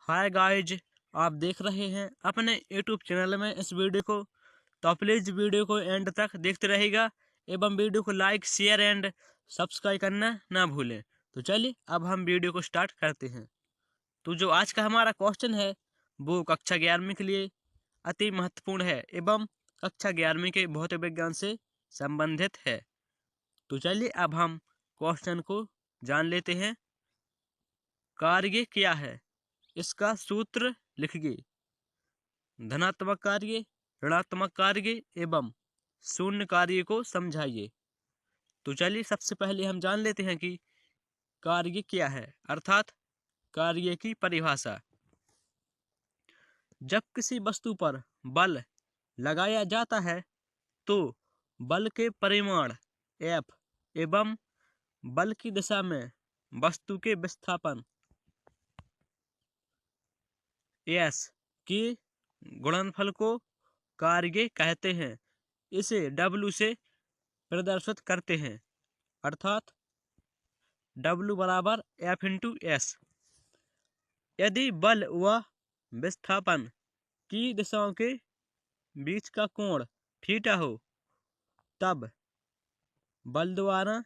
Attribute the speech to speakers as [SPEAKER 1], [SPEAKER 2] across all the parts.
[SPEAKER 1] Hi guys, आप देख रहे हैं अपने यूट्यूब चैनल में इस वीडियो को। तो प्लीज़ वीडियो को एंड तक देखते रहेगा एवं वीडियो को लाइक शेयर एंड सब्सक्राइब करना ना भूलें। तो चलिए अब हम वीडियो को स्टार्ट करते हैं। तो जो आज का हमारा क्वेश्चन है वो कक्षा 11वीं के लिए अति महत्वपूर्ण है एवं कक्षा 11वीं के भौतिक विज्ञान से संबंधित है। तो चलिए अब हम क्वेश्चन को जान लेते हैं। कार्य क्या है, इसका सूत्र लिखिए। धनात्मक कार्य, ऋणात्मक कार्य एवं शून्य कार्य को समझाइए। तो चलिए सबसे पहले हम जान लेते हैं कि कार्य क्या है, अर्थात कार्य की परिभाषा। जब किसी वस्तु पर बल लगाया जाता है तो बल के परिमाण F एवं बल की दिशा में वस्तु के विस्थापन S के गुणनफल को कार्य कहते हैं। इसे W से प्रदर्शित करते हैं, अर्थात W बराबर F इंटू S। यदि बल व विस्थापन की दिशाओं के बीच का कोण थीटा हो तब बल द्वारा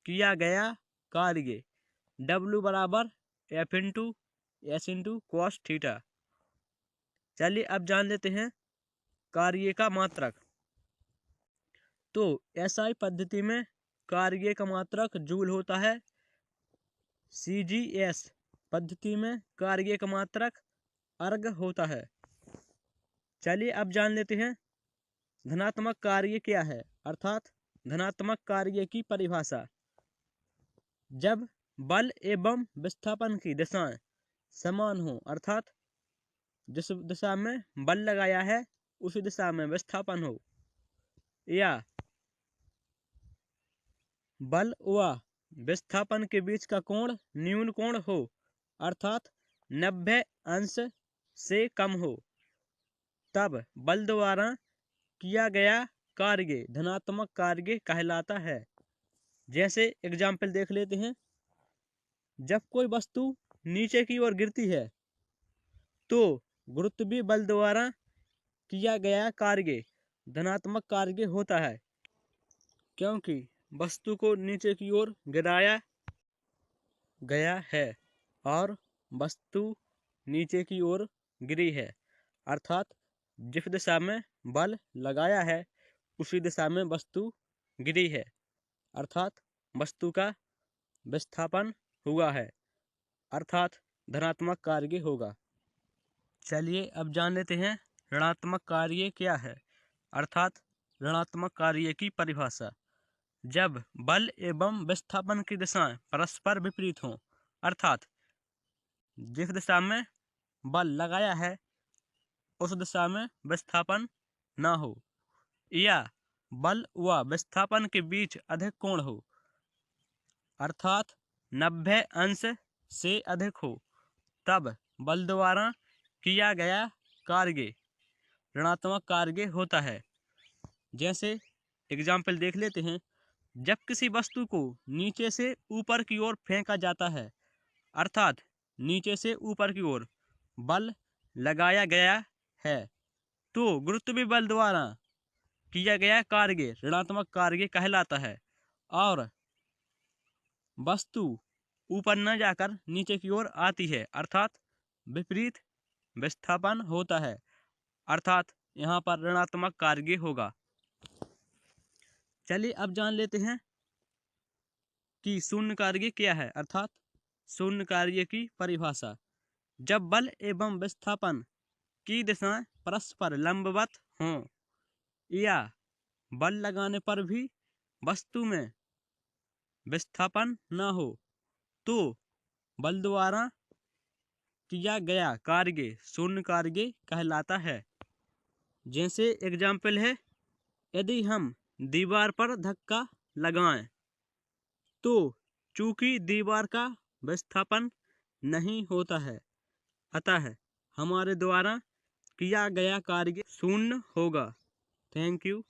[SPEAKER 1] किया गया कार्य W बराबर F into S into cos theta. चलिए अब जान लेते हैं कार्य का मात्रक। तो SI पद्धति में कार्य का मात्रक जूल होता है। CGS पद्धति में कार्य का मात्रक अर्ग होता है। चलिए अब जान लेते हैं धनात्मक कार्य क्या है, अर्थात धनात्मक कार्य की परिभाषा। जब बल एवं विस्थापन की दिशाएं समान हो, अर्थात जिस दिशा में बल लगाया है उसी दिशा में विस्थापन हो, या बल व विस्थापन के बीच का कोण न्यून कोण हो, अर्थात 90 अंश से कम हो, तब बल द्वारा किया गया कार्य धनात्मक कार्य कहलाता है। जैसे एग्जाम्पल देख लेते हैं। जब कोई वस्तु नीचे की ओर गिरती है तो गुरुत्वीय बल द्वारा किया गया कार्य धनात्मक कार्य होता है, क्योंकि वस्तु को नीचे की ओर गिराया गया है और वस्तु नीचे की ओर गिरी है, अर्थात जिस दिशा में बल लगाया है उसी दिशा में वस्तु गिरी है, अर्थात वस्तु का विस्थापन हुआ है, अर्थात धनात्मक कार्य होगा। चलिए अब जान लेते हैं ऋणात्मक कार्य क्या है, अर्थात ऋणात्मक कार्य की परिभाषा। जब बल एवं विस्थापन की दिशाएं परस्पर विपरीत हों, अर्थात जिस दिशा में बल लगाया है उस दिशा में विस्थापन न हो, या बल व विस्थापन के बीच अधिक कोण हो, अर्थात 90 अंश से अधिक हो, तब बल द्वारा किया गया कार्य ऋणात्मक कार्य होता है। जैसे एग्जाम्पल देख लेते हैं। जब किसी वस्तु को नीचे से ऊपर की ओर फेंका जाता है, अर्थात नीचे से ऊपर की ओर बल लगाया गया है, तो गुरुत्वीय बल द्वारा किया गया कार्य ऋणात्मक कार्य कहलाता है और वस्तु ऊपर न जाकर नीचे की ओर आती है, अर्थात विपरीत विस्थापन होता है, अर्थात यहाँ पर ऋणात्मक कार्य होगा। चलिए अब जान लेते हैं कि शून्य कार्य क्या है, अर्थात शून्य कार्य की परिभाषा। जब बल एवं विस्थापन की दिशाएं परस्पर लंबवत हों या बल लगाने पर भी वस्तु में विस्थापन न हो तो बल द्वारा किया गया कार्य शून्य कार्य कहलाता है। जैसे एग्जाम्पल है, यदि हम दीवार पर धक्का लगाएं तो चूंकि दीवार का विस्थापन नहीं होता है, अतः हमारे द्वारा किया गया कार्य शून्य होगा। Thank you.